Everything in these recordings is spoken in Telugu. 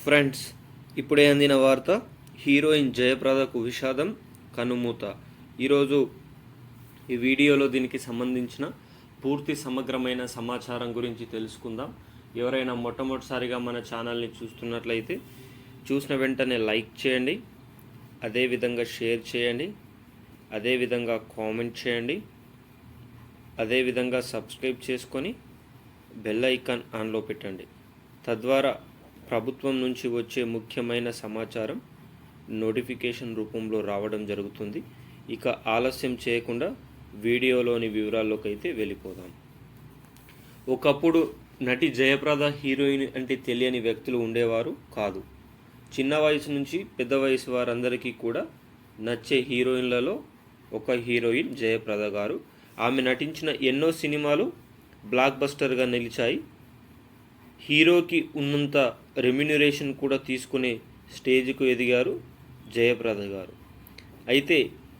ఫ్రెండ్స్, ఇప్పుడే అందిన వార్త. హీరోయిన్ జయప్రదకు విషాదం, కనుమూత. ఈరోజు ఈ వీడియోలో దీనికి సంబంధించిన పూర్తి సమగ్రమైన సమాచారం గురించి తెలుసుకుందాం. ఎవరైనా మొట్టమొదటిసారిగా మన ఛానల్ని చూస్తున్నట్లయితే చూసిన వెంటనే లైక్ చేయండి, అదేవిధంగా షేర్ చేయండి, అదేవిధంగా కామెంట్ చేయండి, అదేవిధంగా సబ్స్క్రైబ్ చేసుకొని బెల్ ఐకాన్ ఆన్లో పెట్టండి. తద్వారా ప్రభుత్వం నుంచి వచ్చే ముఖ్యమైన సమాచారం నోటిఫికేషన్ రూపంలో రావడం జరుగుతుంది. ఇక ఆలస్యం చేయకుండా వీడియోలోని వివరాల్లోకి అయితే వెళ్ళిపోదాం. ఒకప్పుడు నటి జయప్రద హీరోయిన్ అంటే తెలియని వ్యక్తులు ఉండేవారు కాదు. చిన్న వయసు నుంచి పెద్ద వయసు వారందరికీ కూడా నచ్చే హీరోయిన్లలో ఒక హీరోయిన్ జయప్రద గారు. ఆమె నటించిన ఎన్నో సినిమాలు బ్లాక్ బస్టర్గా నిలిచాయి. హీరోకి ఉన్నంత రెమ్యునరేషన్ కూడా తీసుకునే స్టేజ్కు ఎదిగారు జయప్రద గారు. అయితే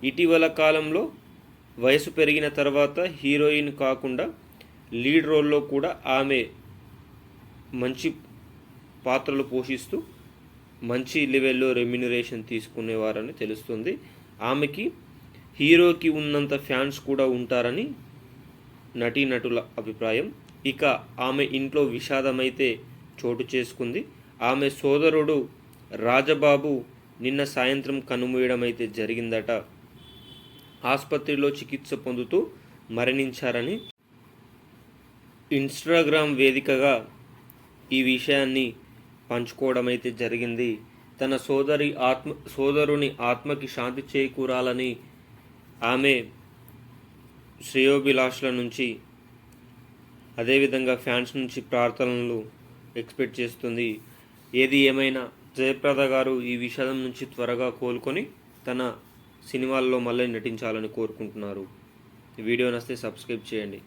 ఇటీవల కాలంలో వయసు పెరిగిన తర్వాత హీరోయిన్ కాకుండా లీడ్ రోల్లో కూడా ఆమె మంచి పాత్రలు పోషిస్తూ మంచి లెవెల్లో రెమ్యునరేషన్ తీసుకునేవారని తెలుస్తుంది. ఆమెకి హీరోకి ఉన్నంత ఫ్యాన్స్ కూడా ఉంటారని నటీనటుల అభిప్రాయం. ఇక ఆమె ఇంట్లో విషాదమైతే చోటు చేసుకుంది. ఆమె సోదరుడు రాజబాబు నిన్న సాయంత్రం కనుమూయడం అయితే జరిగిందట. ఆసుపత్రిలో చికిత్స పొందుతూ మరణించారని ఇన్స్టాగ్రామ్ వేదికగా ఈ విషయాన్ని పంచుకోవడం అయితే జరిగింది. తన సోదరుని ఆత్మకి శాంతి చేకూరాలని ఆమె శ్రేయోభిలాషుల నుంచి అదేవిధంగా ఫ్యాన్స్ నుంచి ప్రార్థనలు ఎక్స్పెక్ట్ చేస్తుంది. ఏది ఏమైనా జయప్రద గారు ఈ విషాదం నుంచి త్వరగా కోలుకొని తన సినిమాల్లో మళ్ళీ నటించాలని కోరుకుంటున్నారు. ఈ వీడియో నచ్చితే సబ్స్క్రైబ్ చేయండి.